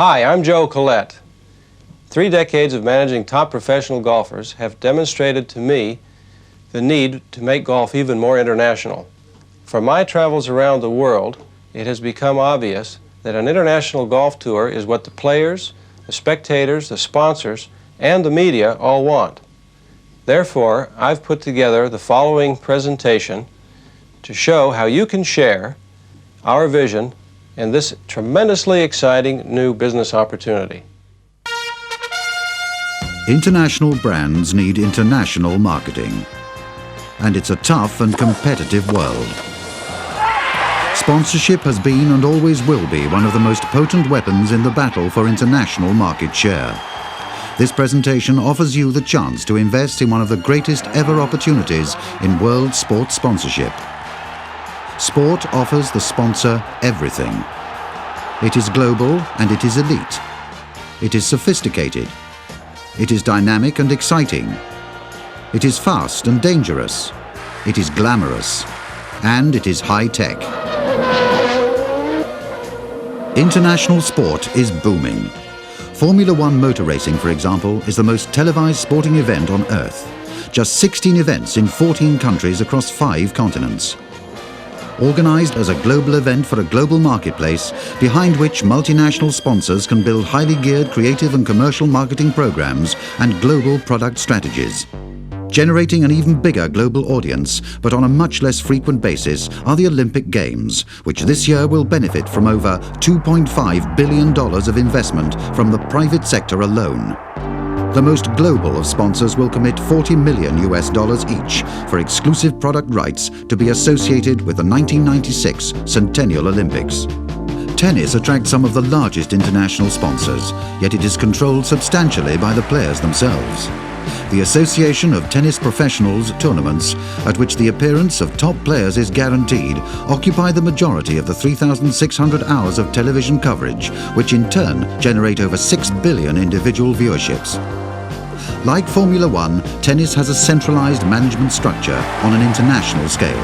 Hi, I'm Joe Collet. 3 decades of managing top professional golfers have demonstrated to me the need to make golf even more international. From my travels around the world, it has become obvious that an international golf tour is what the players, the spectators, the sponsors, and the media all want. Therefore, I've put together the following presentation to show how you can share our vision in this tremendously exciting new business opportunity. International brands need international marketing. And it's a tough and competitive world. Sponsorship has been and always will be one of the most potent weapons in the battle for international market share. This presentation offers you the chance to invest in one of the greatest ever opportunities in world sports sponsorship. Sport offers the sponsor everything. It is global and it is elite. It is sophisticated. It is dynamic and exciting. It is fast and dangerous. It is glamorous. And it is high-tech. International sport is booming. Formula One motor racing, for example, is the most televised sporting event on Earth. Just 16 events in 14 countries across 5 continents. Organised as a global event for a global marketplace, behind which multinational sponsors can build highly geared creative and commercial marketing programs and global product strategies. Generating an even bigger global audience, but on a much less frequent basis, are the Olympic Games, which this year will benefit from over $2.5 billion of investment from the private sector alone. The most global of sponsors will commit $40 million each for exclusive product rights to be associated with the 1996 Centennial Olympics. Tennis attracts some of the largest international sponsors, yet it is controlled substantially by the players themselves. The Association of Tennis Professionals tournaments, at which the appearance of top players is guaranteed, occupy the majority of the 3,600 hours of television coverage, which in turn generate over 6 billion individual viewerships. Like Formula One, tennis has a centralized management structure on an international scale.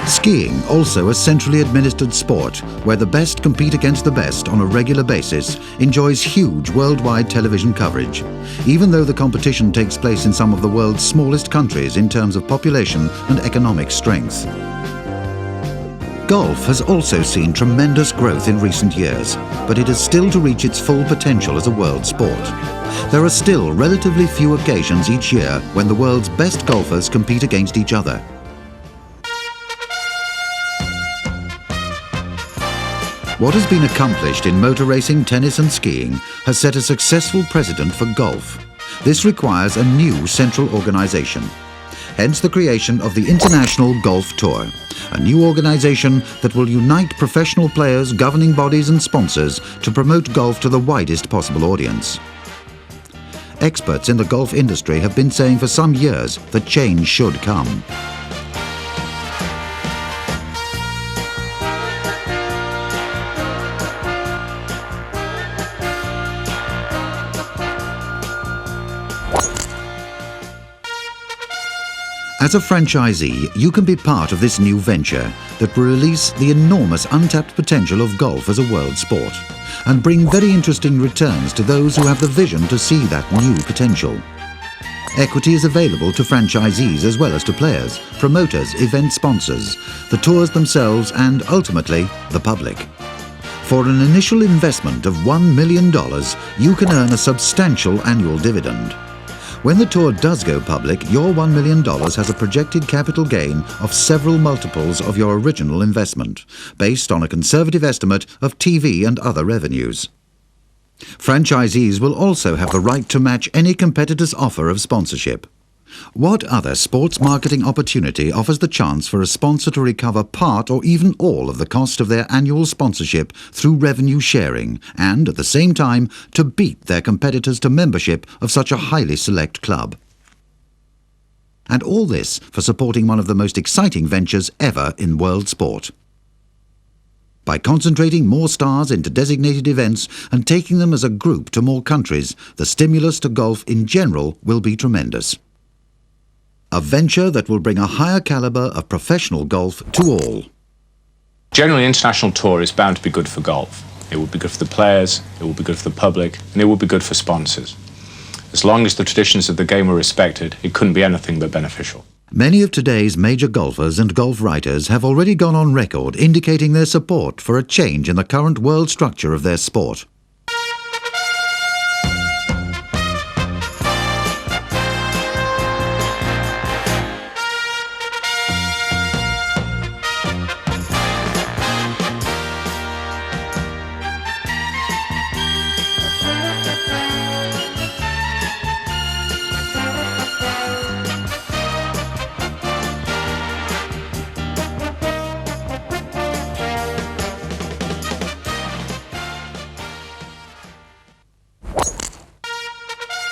Skiing, also a centrally administered sport, where the best compete against the best on a regular basis, enjoys huge worldwide television coverage, even though the competition takes place in some of the world's smallest countries in terms of population and economic strength. Golf has also seen tremendous growth in recent years, but it has still to reach its full potential as a world sport. There are still relatively few occasions each year when the world's best golfers compete against each other. What has been accomplished in motor racing, tennis and skiing has set a successful precedent for golf. This requires a new central organisation. Hence the creation of the International Golf Tour, a new organisation that will unite professional players, governing bodies and sponsors to promote golf to the widest possible audience. Experts in the golf industry have been saying for some years that change should come. As a franchisee, you can be part of this new venture that will release the enormous untapped potential of golf as a world sport and bring very interesting returns to those who have the vision to see that new potential. Equity is available to franchisees as well as to players, promoters, event sponsors, the tours themselves and, ultimately, the public. For an initial investment of $1 million, you can earn a substantial annual dividend. When the tour does go public, your $1 million has a projected capital gain of several multiples of your original investment, based on a conservative estimate of TV and other revenues. Franchisees will also have the right to match any competitor's offer of sponsorship. What other sports marketing opportunity offers the chance for a sponsor to recover part or even all of the cost of their annual sponsorship through revenue sharing and, at the same time, to beat their competitors to membership of such a highly select club? And all this for supporting one of the most exciting ventures ever in world sport. By concentrating more stars into designated events and taking them as a group to more countries, the stimulus to golf in general will be tremendous. A venture that will bring a higher calibre of professional golf to all. Generally, an international tour is bound to be good for golf. it will be good for the players, it will be good for the public, and it will be good for sponsors. As long as the traditions of the game are respected, it couldn't be anything but beneficial. Many of today's major golfers and golf writers have already gone on record indicating their support for a change in the current world structure of their sport.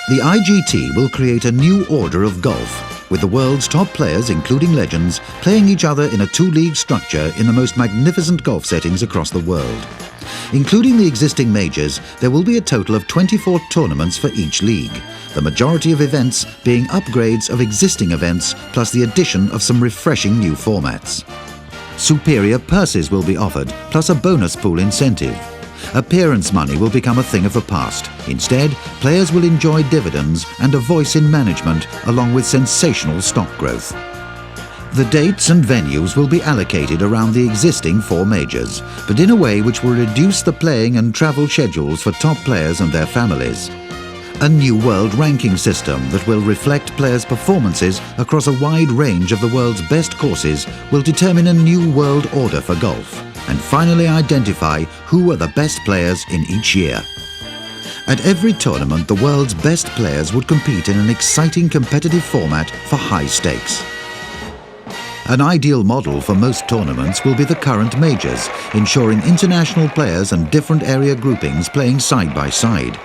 The IGT will create a new order of golf, with the world's top players, including legends, playing each other in a two-league structure in the most magnificent golf settings across the world. Including the existing majors, there will be a total of 24 tournaments for each league, the majority of events being upgrades of existing events, plus the addition of some refreshing new formats. Superior purses will be offered, plus a bonus pool incentive. Appearance money will become a thing of the past. Instead, players will enjoy dividends and a voice in management, along with sensational stock growth. The dates and venues will be allocated around the existing 4 majors, but in a way which will reduce the playing and travel schedules for top players and their families. A new world ranking system that will reflect players' performances across a wide range of the world's best courses will determine a new world order for golf, and finally identify who are the best players in each year. At every tournament, the world's best players would compete in an exciting competitive format for high stakes. An ideal model for most tournaments will be the current majors, ensuring international players and different area groupings playing side by side.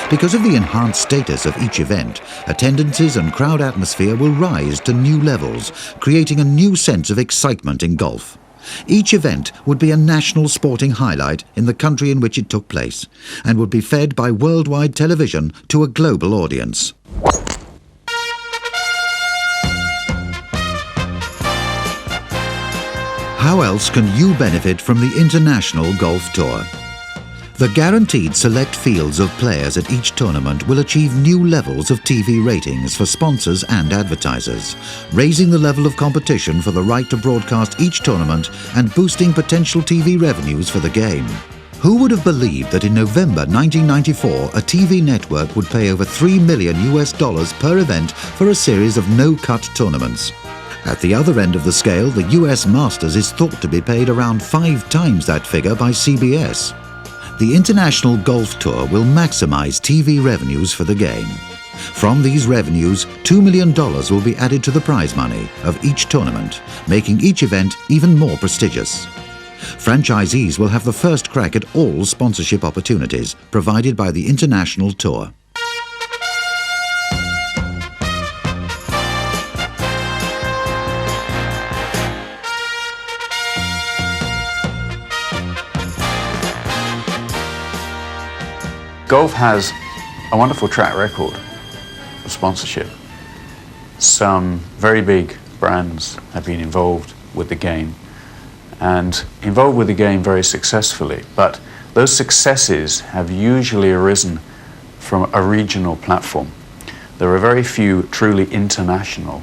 Because of the enhanced status of each event, attendances and crowd atmosphere will rise to new levels, creating a new sense of excitement in golf. Each event would be a national sporting highlight in the country in which it took place, and would be fed by worldwide television to a global audience. How else can you benefit from the International Golf Tour? The guaranteed select fields of players at each tournament will achieve new levels of TV ratings for sponsors and advertisers, raising the level of competition for the right to broadcast each tournament and boosting potential TV revenues for the game. Who would have believed that in November 1994 a TV network would pay over $3 million per event for a series of no-cut tournaments? At the other end of the scale, the US Masters is thought to be paid around 5 times that figure by CBS. The International Golf Tour will maximize TV revenues for the game. From these revenues, $2 million will be added to the prize money of each tournament, making each event even more prestigious. Franchisees will have the first crack at all sponsorship opportunities provided by the International Tour. Golf has a wonderful track record of sponsorship. Some very big brands have been involved with the game and involved with the game very successfully, but those successes have usually arisen from a regional platform. There are very few truly international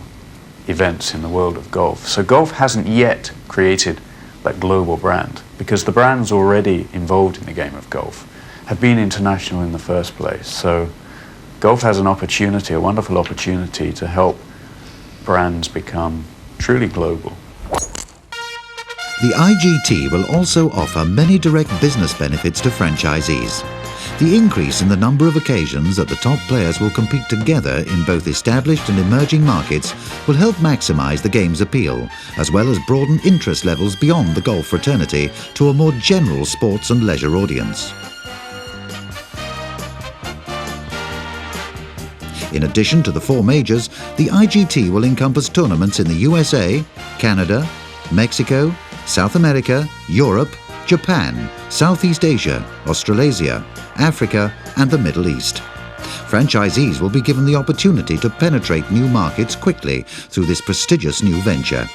events in the world of golf. So golf hasn't yet created that global brand because the brands already involved in the game of golf have been international in the first place. So golf has an opportunity, a wonderful opportunity to help brands become truly global. The IGT will also offer many direct business benefits to franchisees. The increase in the number of occasions that the top players will compete together in both established and emerging markets will help maximize the game's appeal, as well as broaden interest levels beyond the golf fraternity to a more general sports and leisure audience. In addition to the 4 majors, the IGT will encompass tournaments in the USA, Canada, Mexico, South America, Europe, Japan, Southeast Asia, Australasia, Africa, and the Middle East. Franchisees will be given the opportunity to penetrate new markets quickly through this prestigious new venture,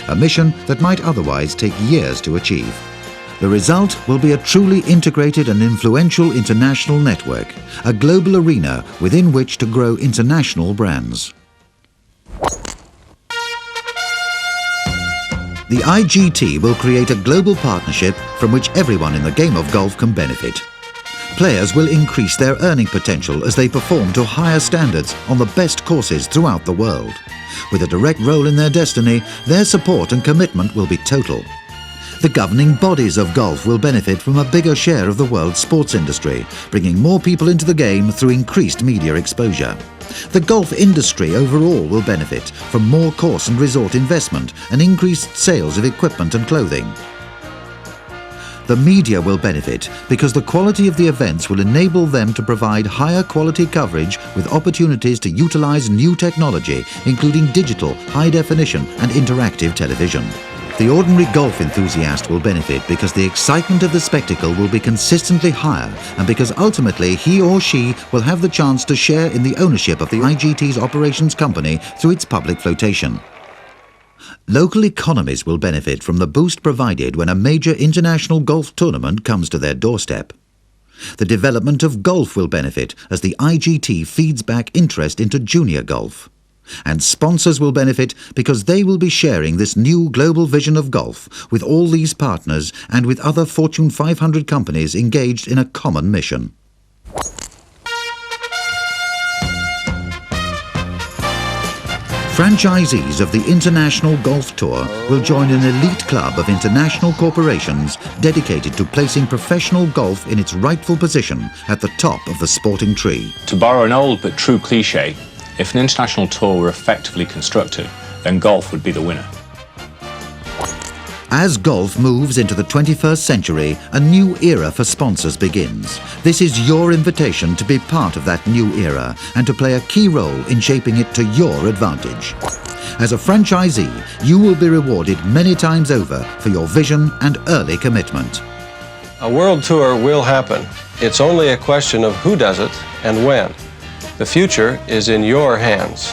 a mission that might otherwise take years to achieve. The result will be a truly integrated and influential international network, a global arena within which to grow international brands. The IGT will create a global partnership from which everyone in the game of golf can benefit. Players will increase their earning potential as they perform to higher standards on the best courses throughout the world. With a direct role in their destiny, their support and commitment will be total. The governing bodies of golf will benefit from a bigger share of the world's sports industry, bringing more people into the game through increased media exposure. The golf industry overall will benefit from more course and resort investment and increased sales of equipment and clothing. The media will benefit because the quality of the events will enable them to provide higher quality coverage with opportunities to utilize new technology, including digital, high definition and interactive television. The ordinary golf enthusiast will benefit because the excitement of the spectacle will be consistently higher and because ultimately he or she will have the chance to share in the ownership of the IGT's operations company through its public flotation. Local economies will benefit from the boost provided when a major international golf tournament comes to their doorstep. The development of golf will benefit as the IGT feeds back interest into junior golf. And sponsors will benefit because they will be sharing this new global vision of golf with all these partners and with other Fortune 500 companies engaged in a common mission. Franchisees of the International Golf Tour will join an elite club of international corporations dedicated to placing professional golf in its rightful position at the top of the sporting tree. To borrow an old but true cliche, if an international tour were effectively constructed, then golf would be the winner. As golf moves into the 21st century, a new era for sponsors begins. This is your invitation to be part of that new era and to play a key role in shaping it to your advantage. As a franchisee, you will be rewarded many times over for your vision and early commitment. A world tour will happen. It's only a question of who does it and when. The future is in your hands.